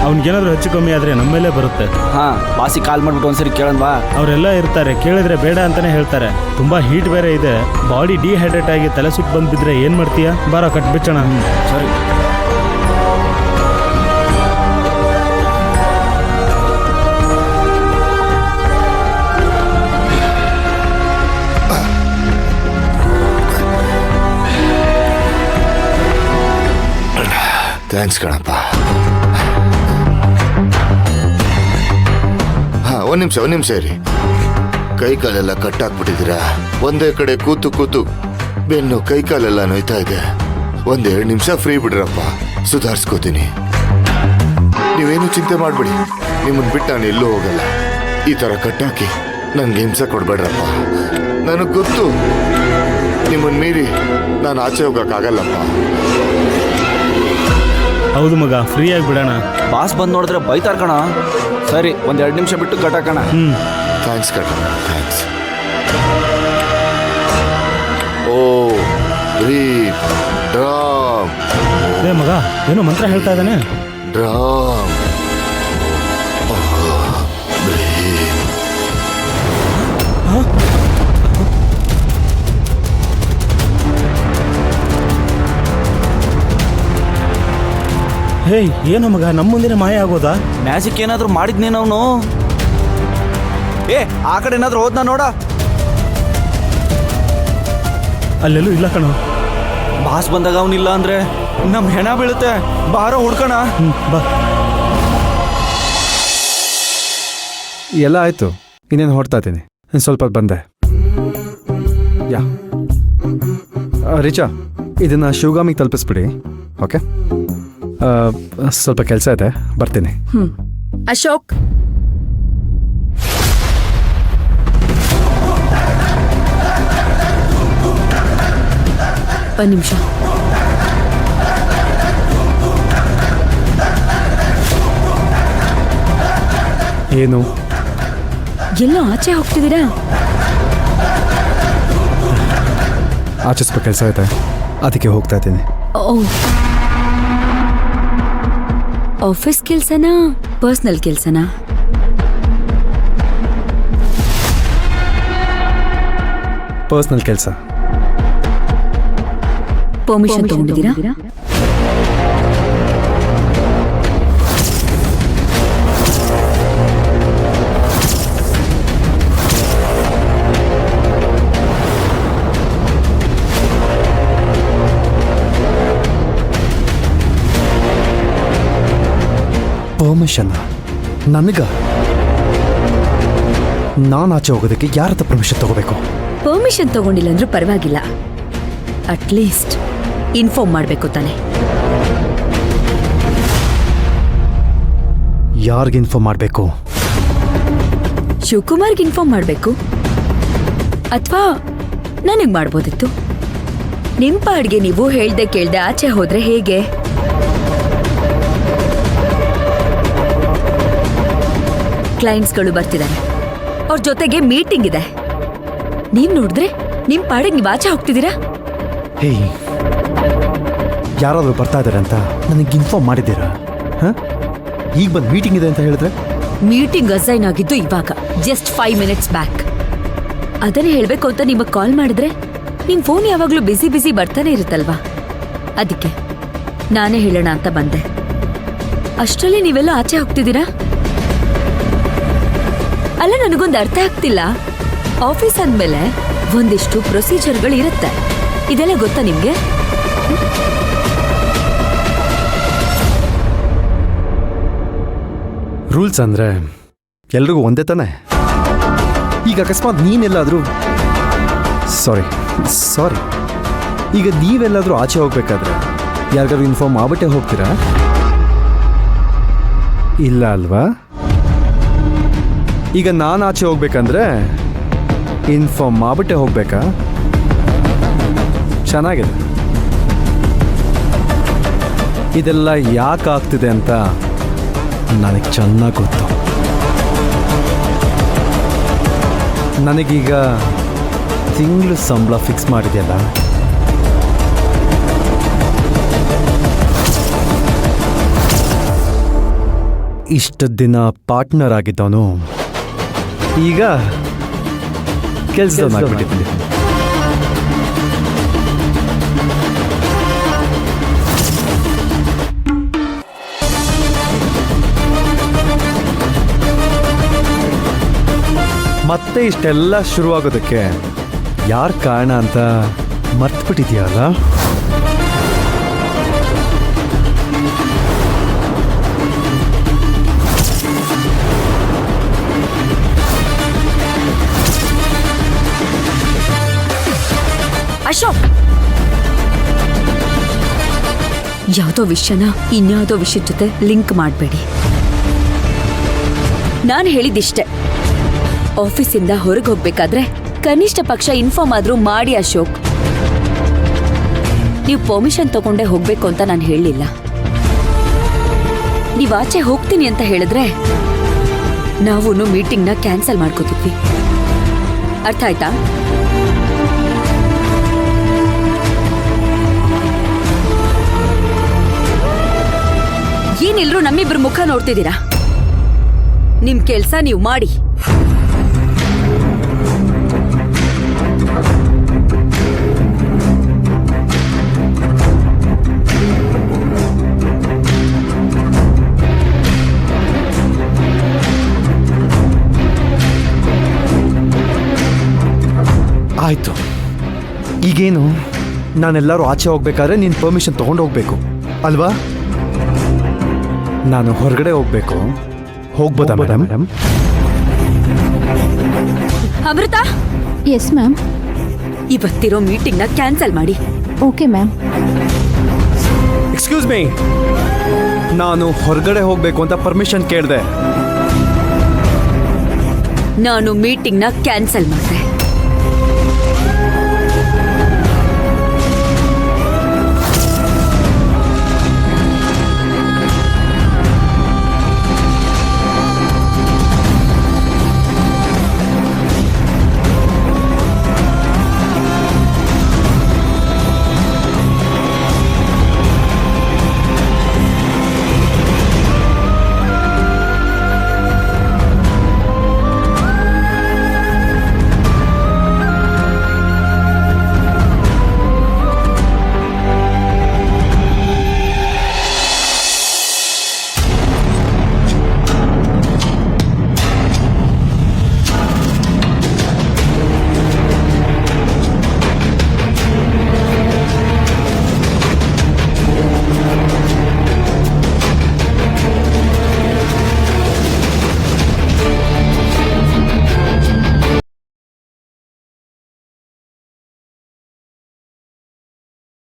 ಅವ್ನಿಗೇನಾದ್ರೂ ಹೆಚ್ಚು ಕಮ್ಮಿ ಆದರೆ ನಮ್ಮ ಮೇಲೆ ಬರುತ್ತೆ. ಹಾಂ, ಬಾಸಿ ಕಾಲ್ ಮಾಡ್ಬಿಟ್ಟು ಒಂದ್ಸರಿ ಕೇಳೋಣವಾ? ಅವರೆಲ್ಲ ಇರ್ತಾರೆ, ಕೇಳಿದ್ರೆ ಬೇಡ ಅಂತಾನೆ ಹೇಳ್ತಾರೆ. ತುಂಬಾ ಹೀಟ್ ಬೇರೆ ಇದೆ, ಬಾಡಿ ಡಿಹೈಡ್ರೇಟ್ ಆಗಿ ತಲೆ ಸುಟ್ಟು ಬಂದ್ಬಿದ್ರೆ ಏನು ಮಾಡ್ತೀಯಾ? ಬಾರೋ ಕಟ್ಬಿಚ್ಚೋಣ. ಸರಿ. ಥ್ಯಾಂಕ್ಸ್ ಕಣಪ್ಪ. ಹಾಂ, ಒಂದು ನಿಮಿಷ ಇರಿ. ಕೈ ಕಾಲೆಲ್ಲ ಕಟ್ಟಾಕ್ಬಿಟ್ಟಿದ್ದೀರಾ. ಒಂದೇ ಕಡೆ ಕೂತು ಬೆನ್ನು ಕೈ ಕಾಲೆಲ್ಲ ನೋಯ್ತಾ ಇದೆ. 1-2 ನಿಮಿಷ ಫ್ರೀ ಬಿಡ್ರಪ್ಪ, ಸುಧಾರಿಸ್ಕೋತೀನಿ. ನೀವೇನು ಚಿಂತೆ ಮಾಡಬೇಡಿ, ನಿಮ್ಮನ್ನು ಬಿಟ್ಟು ನಾನು ಎಲ್ಲೂ ಹೋಗಲ್ಲ. ಈ ಥರ ಕಟ್ಟಾಕಿ ನನಗೆ ಹಿಂಸೆ ಕೊಡ್ಬೇಡ್ರಪ್ಪ. ನನಗೆ ಗೊತ್ತು ನಿಮ್ಮನ್ನು ಮೀರಿ ನಾನು ಆಚೆ ಹೋಗೋಕ್ಕಾಗಲ್ಲಪ್ಪ. ಹೌದು ಮಗ, ಫ್ರೀ ಆಗಿ ಬಿಡೋಣ. ಬಾಸ್ ಬಂದು ನೋಡಿದ್ರೆ ಬೈತಾರ ಕಣ. ಸರಿ, 1-2 ನಿಮಿಷ ಬಿಟ್ಟು ಕಟ್ಟಾಕಣ. ಥ್ಯಾಂಕ್ಸ್ ಕಣ, ಥ್ಯಾಂಕ್ಸ್. ಓ ಬ್ರೀತ್ ಡ್ರಾಮ್. ಏ ಮಗ, ಏನೋ ಮಂತ್ರ ಹೇಳ್ತಾ ಇದ್ದಾನೆ. ಡ್ರಾಮ್ ಹೇ, ಏನೋ ಮಗ, ನಮ್ಮ ಮುಂದಿನ ಮಾಯ ಆಗೋದಾ? ಮ್ಯಾಜಿಕ್ ಏನಾದರೂ ಮಾಡಿದ್ನೇನವನು? ಆ ಕಡೆ ಏನಾದರೂ ಹೋದ್ನಾ ನೋಡ. ಅಲ್ಲೆಲ್ಲೂ ಇಲ್ಲ ಕಣೋ. ಬಾಸ್ ಬಂದಾಗ ಅವನಿಲ್ಲ ಅಂದ್ರೆ ನಮ್ಮ ಹೆಣ ಬೀಳುತ್ತೆ. ಬಾರೋ ಹುಡ್ಕೋಣ. ಬಾ. ಎಲ್ಲ ಆಯ್ತು, ಇನ್ನೇನು ಹೊಡ್ತಾ ಇದ್ದೀನಿ. ಸ್ವಲ್ಪ ಬಂದೆ. ಯಾ ರಿಚಾ, ಇದನ್ನ ಶಿವಗಾಮಿಗೆ ತಲುಪಿಸ್ಬಿಡಿ. ಓಕೆ, ಸ್ವಲ್ಪ ಕೆಲಸ ಇದೆ, ಬರ್ತೀನಿ. ಅಶೋಕ್, ಒಂದು ನಿಮಿಷ. ಏನು? ಎಲ್ಲೋ ಆಚೆ ಹೋಗ್ತಿದ್ದೀರಾ? ಆಚೆ ಸ್ವಲ್ಪ ಕೆಲಸ ಇದೆ, ಅದಕ್ಕೆ ಹೋಗ್ತಾ ಇದ್ದೀನಿ. ಆಫೀಸ್ ಕೆಲ್ಸನಾ, ಪರ್ಸನಲ್ ಕೆಲ್ಸನಾ? ಪರ್ಸನಲ್ ಕೆಲಸ. ಪರ್ಮಿಷನ್ ತಗೊಂಡಿದ್ದೀರಾ? ಪರ್ಮಿಷನ್ ನನಗ? ನಾನು ಆಚೆ ಹೋಗೋದಕ್ಕೆ ಯಾರ ಹತ್ರ ಪರ್ಮಿಷನ್ ತಗೋಬೇಕು? ಪರ್ಮಿಷನ್ ತಗೊಂಡಿಲ್ಲ ಅಂದ್ರೂ ಪರವಾಗಿಲ್ಲ, ಅಟ್ಲೀಸ್ಟ್ ಇನ್ಫಾರ್ಮ್ ಮಾಡಬೇಕು ತಾನೆ. ಯಾರಿಗೆ ಇನ್ಫಾರ್ಮ್ ಮಾಡಬೇಕು? ಶಿವಕುಮಾರ್ಗೆ ಇನ್ಫಾರ್ಮ್ ಮಾಡಬೇಕು, ಅಥವಾ ನನಗೆ ಮಾಡ್ಬೋದಿತ್ತು. ನಿಮ್ಮ ಪಾಡ್ಗೆ ನೀವು ಹೇಳ್ದೆ ಕೇಳ್ದೆ ಆಚೆ ಹೋದ್ರೆ ಹೇಗೆ? ಕ್ಲೈಂಟ್ಸ್ಗಳು ಬರ್ತಿದ್ದಾರೆ, ಅವ್ರ ಜೊತೆಗೆ ಮೀಟಿಂಗ್ ಇದೆ. ನೀವ್ ನೋಡಿದ್ರೆ ನಿಮ್ ಪಾಡಿಗೆ ನೀವು ಆಚೆ ಹೋಗ್ತಿದ್ದೀರಾ? ಹೇ, ಯಾರಾದರೂ ಬರ್ತಾ ಇದ್ದಾರೆ ಅಂತ ನನಗೆ ಇನ್ಫಾರ್ಮ್ ಮಾಡಿದ್ದೀರಾ? ಈಗ ಬಂದು ಮೀಟಿಂಗ್ ಇದೆ ಅಂತ ಹೇಳಿದ್ರೆ? ಮೀಟಿಂಗ್ ಅಸೈನ್ ಆಗಿದ್ದು ಇವಾಗ, ಜಸ್ಟ್ 5 ಮಿನಿಟ್ಸ್ ಬ್ಯಾಕ್. ಅದನ್ನೇ ಹೇಳಬೇಕು ಅಂತ ನಿಮಗೆ ಕಾಲ್ ಮಾಡಿದ್ರೆ ನಿಮ್ಮ ಫೋನ್ ಯಾವಾಗಲೂ ಬಿಸಿ ಬರ್ತಾನೆ ಇರುತ್ತಲ್ವಾ, ಅದಕ್ಕೆ ನಾನೇ ಹೇಳೋಣ ಅಂತ ಬಂದೆ. ಅಷ್ಟರಲ್ಲಿ ನೀವೆಲ್ಲ ಆಚೆ ಹೋಗ್ತಿದ್ದೀರಾ? ಅಲ್ಲ, ನನಗೊಂದು ಅರ್ಥ ಆಗ್ತಿಲ್ಲ. ಆಫೀಸ್ ಅಂದಮೇಲೆ ಒಂದಿಷ್ಟು ಪ್ರೊಸೀಜರ್ಗಳು ಇರುತ್ತೆ, ಇದೆಲ್ಲ ಗೊತ್ತಾ ನಿಮ್ಗೆ? ರೂಲ್ಸ್ ಅಂದ್ರೆ ಎಲ್ರಿಗೂ ಒಂದೇ ತಾನೆ. ಈಗ ಅಕಸ್ಮಾತ್ ನೀನೆಲ್ಲಾದರೂ ಸಾರಿ ಈಗ ನೀವೆಲ್ಲಾದರೂ ಆಚೆ ಹೋಗ್ಬೇಕಾದ್ರೆ ಯಾರಿಗಾದ್ರು ಇನ್ಫಾರ್ಮ್ ಆಗ್ಬಿಟ್ಟೆ ಹೋಗ್ತೀರಾ? ಇಲ್ಲ ಅಲ್ವಾ? ಈಗ ನಾನು ಆಚೆ ಹೋಗ್ಬೇಕಂದ್ರೆ ಇನ್ಫಾರ್ಮ್ ಮಾಡ್ಬಿಟ್ಟೆ ಹೋಗ್ಬೇಕಾ? ಚೆನ್ನಾಗಿದೆ. ಇದೆಲ್ಲ ಯಾಕೆ ಆಗ್ತಿದೆ ಅಂತ ನನಗೆ ಚೆನ್ನಾಗಿ ಗೊತ್ತು. ನನಗೀಗ ತಿಂಗಳು ಸಂಬಳ ಫಿಕ್ಸ್ ಮಾಡಿದೆಯಲ್ಲ, ಇಷ್ಟು ದಿನ ಪಾರ್ಟ್ನರ್ ಆಗಿದ್ದವನು ಈಗ ಕೆಲಸದವನಾಗ್ಬಿಟ್ಟಿದ್ದೀನಿ. ಮತ್ತೆ ಇಷ್ಟೆಲ್ಲ ಶುರುವಾಗೋದಕ್ಕೆ ಯಾರು ಕಾರಣ ಅಂತ ಮರ್ತ್ಬಿಟ್ಟಿದ್ಯಲ್ಲ? ಅಶೋಕ್, ಯಾವುದೋ ವಿಷಯನ ಇನ್ಯಾವುದೋ ವಿಷಯದ ಜೊತೆ ಲಿಂಕ್ ಮಾಡಬೇಡಿ. ನಾನು ಹೇಳಿದಿಷ್ಟೆ, ಆಫೀಸಿಂದ ಹೊರಗೆ ಹೋಗ್ಬೇಕಾದ್ರೆ ಕನಿಷ್ಠ ಪಕ್ಷ ಇನ್ಫಾರ್ಮ್ ಆದ್ರೂ ಮಾಡಿ ಅಶೋಕ್. ನೀವು ಪರ್ಮಿಷನ್ ತಗೊಂಡೇ ಹೋಗ್ಬೇಕು ಅಂತ ನಾನು ಹೇಳಲಿಲ್ಲ. ನೀವು ಆಚೆ ಹೋಗ್ತೀನಿ ಅಂತ ಹೇಳಿದ್ರೆ ನಾವು ಮೀಟಿಂಗ್ನ ಕ್ಯಾನ್ಸಲ್ ಮಾಡ್ಕೋತಿದ್ವಿ. ಅರ್ಥ ಆಯ್ತಾ? ಏನಿಲ್ರೂ ನಮ್ಮಿಬ್ರು ಮುಖ ನೋಡ್ತಿದ್ದೀರಾ? ನಿಮ್ ಕೆಲ್ಸ ನೀವು ಮಾಡಿ. ಆಯ್ತು, ಈಗೇನು? ನಾನೆಲ್ಲರೂ ಆಚೆ ಹೋಗ್ಬೇಕಾದ್ರೆ ನೀನು ಪರ್ಮಿಷನ್ ತಗೊಂಡು ಹೋಗ್ಬೇಕು ಅಲ್ವಾ? ನಾನು ಹೊರಗಡೆ ಹೋಗ್ಬೇಕು, ಹೋಗ್ಬೋದಾ ಮೇಡಮ್? ಅಮೃತ, ಎಸ್ ಮ್ಯಾಮ್. ಇವತ್ತಿರೋ ಮೀಟಿಂಗ್ನ ಕ್ಯಾನ್ಸಲ್ ಮಾಡಿ. Okay ma'am. ಎಕ್ಸ್ಕ್ಯೂಸ್ ಮೀ, ನಾನು ಹೊರಗಡೆ ಹೋಗ್ಬೇಕು ಅಂತ ಪರ್ಮಿಷನ್ ಕೇಳಿದೆ. ನಾನು ಮೀಟಿಂಗ್ನ ಕ್ಯಾನ್ಸಲ್ ಮಾಡಿದೆ.